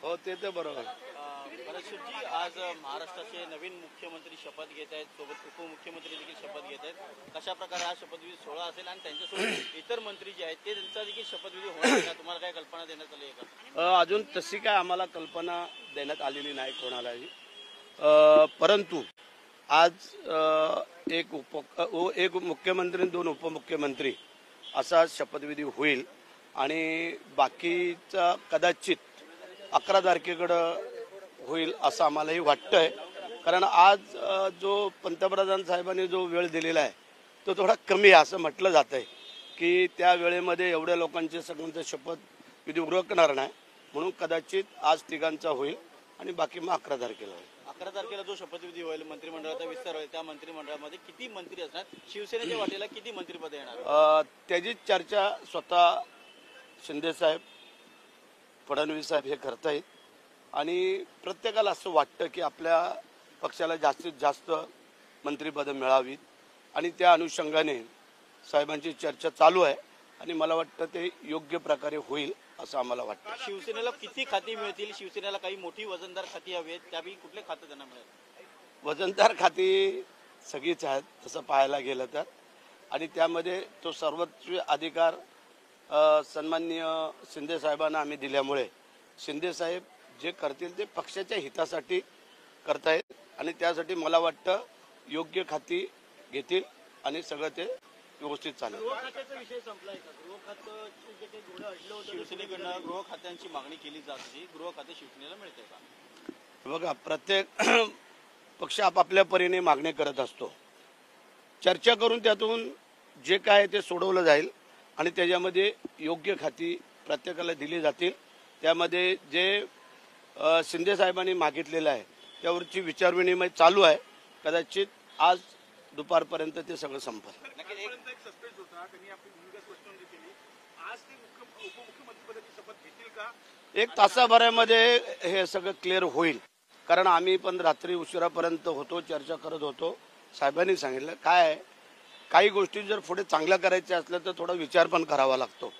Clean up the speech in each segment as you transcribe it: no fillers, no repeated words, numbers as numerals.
हो ते तर बरोबर. जी आज महाराष्ट्राचे नवीन मुख्यमंत्री शपथ घेत आहेत, सोबत उपमुख्यमंत्री देखील शपथ घेत आहेत. कशा प्रकारे हा शपथविधी सोहळा असेल आणि त्यांच्यासोबत इतर मंत्री जे आहेत ते त्यांचा देखील शपथविधी होणार आहे का? तुम्हाला काय कल्पना देण्यात आली आहे का? अजून तशी काय आम्हाला कल्पना देण्यात आलेली नाही कोणालाही. परंतु आज एक मुख्यमंत्री 2 उपमुख्यमंत्री असा शपथविधी होईल आणि बाकीचा कदाचित 11 तारखेकडं होईल असं आम्हालाही वाटतंय. कारण आज जो पंतप्रधान साहेबांनी जो वेळ दिलेला आहे तो थोडा कमी आहे असं म्हटलं जात आहे की त्या वेळेमध्ये एवढ्या लोकांचे सगळ्यांचा शपथविधी उरकणार नाही, म्हणून कदाचित आज तिघांचा होईल आणि बाकी मग 11 तारखेला होईल. 11 तारखेला जो शपथविधी होईल, मंत्रिमंडळाचा विस्तार होईल, त्या मंत्रिमंडळामध्ये किती मंत्री असणार, शिवसेनेच्या वाटेला किती मंत्रिपद येणार, त्याची चर्चा स्वतः शिंदेसाहेब, फडणवीस साहेब हे करतायत आणि प्रत्येकाला असं वाटतं की आपल्या पक्षाला जास्तीत जास्त मंत्रिपदं मिळावीत आणि त्या अनुषंगाने साहेबांची चर्चा चालू आहे आणि मला वाटतं ते योग्य प्रकारे होईल असं आम्हाला वाटतं. शिवसेनेला किती खाती मिळतील? शिवसेनेला काही मोठी वजनदार खाती हवी आहेत, त्यापैकी कुठले खातं त्यांना मिळेल? वजनदार खाती सगळीच आहेत तसं पाहायला गेलं तर, आणि त्यामध्ये तो सर्वोच्च अधिकार सन्माननीय शिंदे साहेबांना आम्ही दिल्यामुळे शिंदे साहेब जे करतील ते पक्षाच्या हितासाठी करतायत आणि त्यासाठी मला वाटतं योग्य खाती घेतील आणि सगळं ते व्यवस्थित चालेल. विषय संपलाय का? गृह खातं शिवसेनेकडनं गृह खात्यांची मागणी केली जात होती, गृह खाते शिवसेनेला मिळते का? बघा, प्रत्येक पक्ष आपापल्या परीने मागणी करत असतो. चर्चा करून त्यातून जे काय ते सोडवलं जाईल आणि त्याच्यामध्ये योग्य खाती प्रत्येकाला दिली जातील. त्यामध्ये जे शिंदे साहेबांनी मागितलेलं आहे त्यावरची विचारविनिमय चालू आहे. कदाचित आज दुपारपर्यंत ते सगळं संपल. एक तासाभरामध्ये हे सगळं क्लिअर होईल, कारण आम्ही पण रात्री उशिरापर्यंत होतो, चर्चा करत होतो. साहेबांनी सांगितलं काय आहे, काही गोष्टी जर पुढे चांगल्या करायच्या असल्या तर थोडा विचार पण करावा लागतो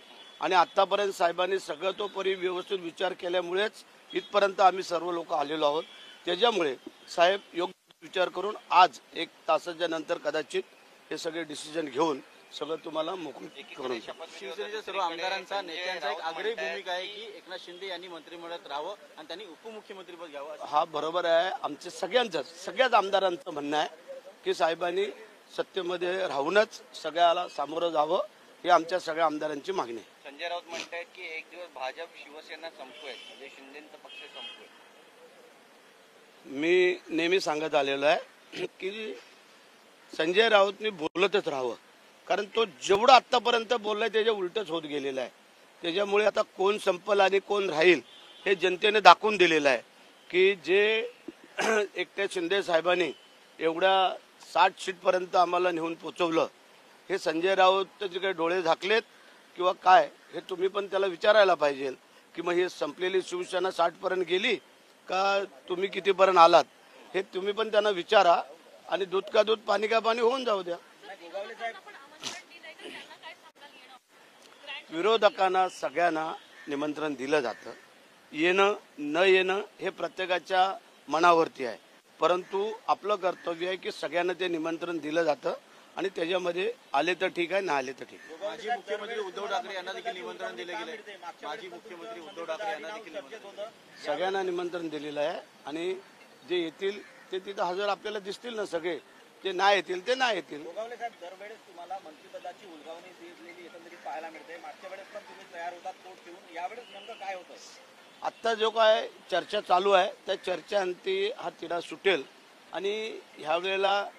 आणि आतापर्यंत साहेबांनी सगळं तो परी व्यवस्थित विचार केल्यामुळेच इथपर्यंत आम्ही सर्व लोक आलेलो आहोत. त्याच्यामुळे साहेब योग्य विचार करून आज 1 तासाच्या नंतर कदाचित हे सगळे डिसिजन घेऊन सगळं तुम्हाला मोकळं करून. शिवसेनेच्या सर्व आमदारांचा, नेत्यांचा एक आग्रही भूमिका आहे की एकनाथ शिंदे यांनी मंत्रिमंडळात राहावं आणि त्यांनी उपमुख्यमंत्रीपद घ्यावं. हा बरोबर आहे. आमचे सगळ्याच आमदारांचं म्हणणं आहे की साहेबांनी सत्तेमध्ये राहूनच सगळ्याला सामोरं जावं, ही आमच्या सगळ्या आमदारांची मागणी आहे. संजय राऊत म्हणतात की एक दिवस भाजप शिवसेना संपवेल, म्हणजे शिंदेचा पक्ष संपवेल. मी नेहमी सांगत आलेलो आहे की संजय राऊतनी बोलतच राहावं, कारण तो जेवढं आतापर्यंत बोललाय त्याच्या उलटच होत गेलेलं आहे. त्याच्यामुळे आता कोण संपल आणि कोण राहील हे जनतेने दाखवून दिलेलं आहे की जे एकट्या शिंदे साहेबांनी एवढ्या 60 सीटपर्यंत आम्हाला नेऊन पोचवलं, हे संजय राऊत जे काही डोळे झाकलेत किंवा काय, हे तुम्ही पण त्याला विचारायला पाहिजे की मग ही संपलेली शिवसेना 60 पर्यंत गेली का तुम्ही कितीपर्यंत आलात, हे तुम्ही पण त्यांना विचारा आणि दूध का दूध पाणी का पाणी होऊन जाऊ द्या. विरोधकांना सगळ्यांना निमंत्रण दिलं जातं. येणं न येणं हे प्रत्येकाच्या मनावरती आहे, परंतु आपलं कर्तव्य आहे की सगळ्यांना ते निमंत्रण दिलं जातं आणि त्याच्यामध्ये आले तर ठीक आहे, ना आले तर ठीक. माजी मुख्यमंत्री उद्धव ठाकरे यांना देखील निमंत्रण दिले गेले. माजी मुख्यमंत्री उद्धव ठाकरे यांना देखील सगळ्यांना निमंत्रण दिलेलं आहे आणि जे येतील ते तिथं हजर आपल्याला दिसतील ना सगळे. जे नाही येतील ते नाही येतील. दरवेळेस तुम्हाला मंत्रिपदाची उलगावणी दिलेली एकंदरीत पाहायला मिळते. मागच्या वेळेस पण तुम्ही तयार होतात तोड ठेवून, यावेळेस नेमकं काय होतं? आत्ता जो काय चर्चा चालू आहे त्या चर्चेअंती हा तिढा सुटेल आणि ह्यावेळेला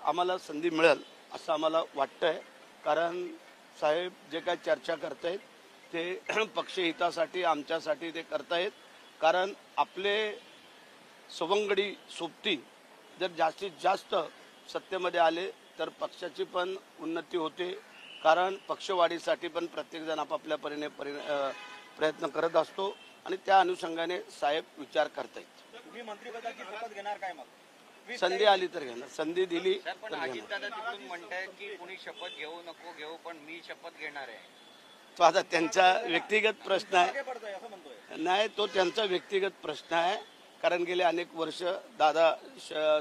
आम्हाला संधी मिळेल असं आम्हाला वाटतंय. कारण साहेब जे काय चर्चा करतायत ते पक्षहितासाठी, आमच्यासाठी ते करतायत. कारण आपले सवंगडी सोबती जर जास्तीत जास्त सत्तेमध्ये आले तर पक्षाची पण उन्नती होते. कारण पक्षवाढीसाठी पण प्रत्येकजण आपापल्या परीने प्रयत्न करत असतो आणि त्या अनुषंगाने साहेब विचार करतायत. तुम्ही मंत्रिपदाची शपथ घेणार काय मग? संधी आली तर घेणार, संधी दिली तर अजितदादा तिकडून म्हणतायत की कोणी शपथ घेऊ नको घेऊ पण मी शपथ घेणार आहे. तो आता त्यांचा व्यक्तिगत प्रश्न आहे. नाही, तो त्यांचा व्यक्तिगत प्रश्न आहे. कारण गेले अनेक वर्ष दादा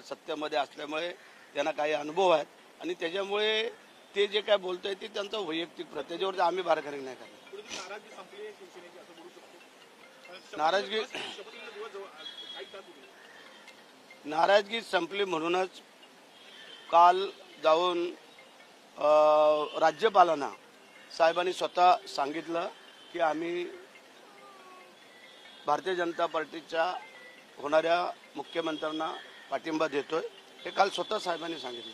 सत्तेमध्ये असल्यामुळे त्यांना काही अनुभव आहेत आणि त्याच्यामुळे ते जे काय बोलतंय ते त्यांचा वैयक्तिक प्रश्न, त्याच्यावर आम्ही बारकाई नाही करणार. नाराजगी संपली म्हणूनच काल जाऊन राज्यपालांना साहेबांनी स्वतः सांगितलं की आम्ही भारतीय जनता पार्टीच्या होणाऱ्या मुख्यमंत्र्यांना पाठिंबा देतोय. हे काल स्वतः साहेबांनी सांगितलं.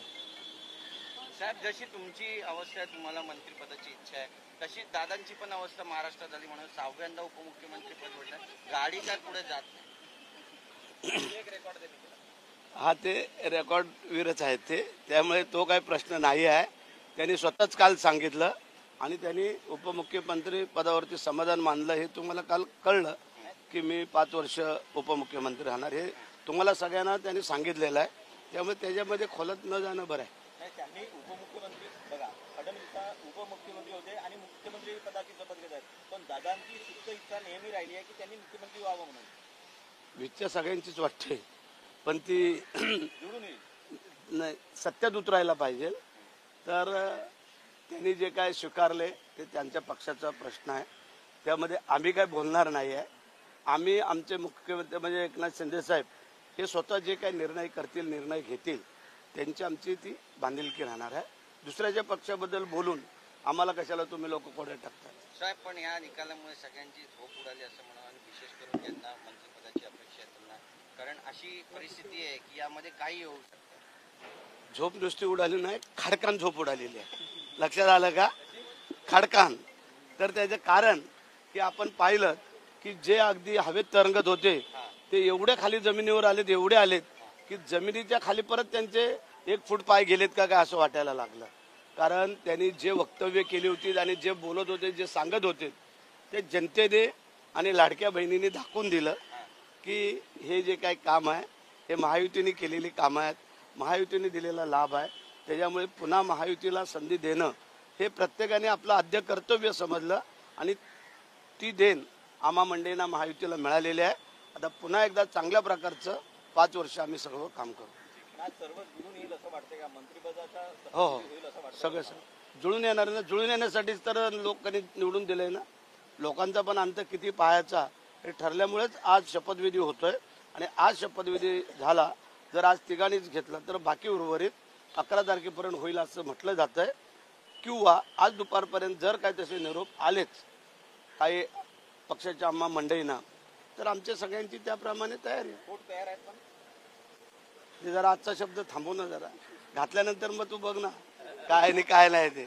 साहेब, जशी तुमची अवस्था आहे, तुम्हाला मंत्रिपदाची इच्छा आहे, तशी दादांची पण अवस्था महाराष्ट्रात झाली म्हणून 6व्यांदा उपमुख्यमंत्री पद भेटलं. गाडी काय पुढे जात नाही. हा, ते रेकॉर्ड वीरच आहेत ते, त्यामुळे तो काही प्रश्न नाही आहे. त्यांनी स्वतःच काल सांगितलं आणि त्यांनी उपमुख्यमंत्री पदावरती समाधान मानलं. हे तुम्हाला काल कळलं की मी 5 वर्ष उपमुख्यमंत्री राहणार, हे तुम्हाला सगळ्यांना त्यांनी सांगितलेलं आहे. त्यामुळे त्याच्यामध्ये खोलात न जाणं बरं आहे. त्यांनी उपमुख्यमंत्री बघा, फडणवीस उपमुख्यमंत्री होते आणि मुख्यमंत्री पदाची शपथ घेत आहेत, पण दादांची सुप्त इच्छा नेहमी राहिली आहे की त्यांनी मुख्यमंत्री व्हावं म्हणून. इच्छा सगळ्यांचीच वाटते, पण ती निवडून येईल. नाही, सत्यात उतरायला पाहिजे. तर त्यांनी जे काय स्वीकारले ते त्यांच्या पक्षाचा प्रश्न आहे, त्यामध्ये आम्ही काय बोलणार नाही आहे. आम्ही आमचे मुख्यमंत्री म्हणजे एकनाथ शिंदे साहेब हे स्वतः जे काही निर्णय करतील, निर्णय घेतील, त्यांची आमची ती बांधिलकी राहणार आहे. दुसऱ्याच्या पक्षाबद्दल बोलून आम्हाला कशाला तुम्ही लोक कोड्यात टाकता. साहेब, पण या निकालामुळे सगळ्यांची झोप उडाली असं म्हणा, आणि विशेष करून ज्यांना मंत्रिपदाची अपेक्षा आहे त्यांना, कारण अशी परिस्थिती आहे की यामध्ये काही होऊ शकतं. झोप नुसती उडाली नाही, खडकान झोप उडालेली आहे. लक्षात आलं का? खडकान. तर त्याचं कारण की आपण पाहिलं की जे अगदी हवेत तरंगत होते ते एवढे खाली जमिनीवर आलेत, एवढे आलेत की जमिनीच्या खाली परत त्यांचे 1 फूट पाय गेलेत का काय असं वाटायला लागलं. कारण त्यांनी जे वक्तव्य केली होती आणि जे बोलत होते, जे सांगत होते, ते जनतेने आणि लाडक्या बहिणींनी दाखवून दिलं की हे जे काही काम आहे हे महायुतीने केलेली कामं आहेत, महायुतीने दिलेला लाभ आहे. त्याच्यामुळे पुन्हा महायुतीला संधी देणं हे प्रत्येकाने आपलं आद्य कर्तव्य समजलं आणि ती देण आम्हा मंडळींना महायुतीला मिळालेली आहे. आता पुन्हा एकदा चांगल्या प्रकारचं 5 वर्ष आम्ही सर्व काम करू. सर्व जुळून येईल असं वाटतं का? मंत्रिपदाचा हो हो, सगळं जुळून येणार ना. जुळून येण्यासाठीच तर लोकांनी निवडून दिलंय ना. लोकांचा पण अंत किती पाहायचा हे ठरल्यामुळेच आज शपथविधी होतोय. आणि आज शपथविधी झाला, जर आज तिघांनीच घेतला तर बाकी उर्वरित 11 तारखेपर्यंत होईल असं म्हटलं जातंय. किंवा आज दुपारपर्यंत जर काही तसे निरोप आलेच काही पक्षाच्या आम्हा मंडळींना, तर आमच्या सगळ्यांची त्याप्रमाणे तयारी आहे. कोट तयार आहेत, पण ते जरा आजचा शब्द थांबव ना, जरा घातल्यानंतर मग तू बघ ना काय आणि काय नाही ते.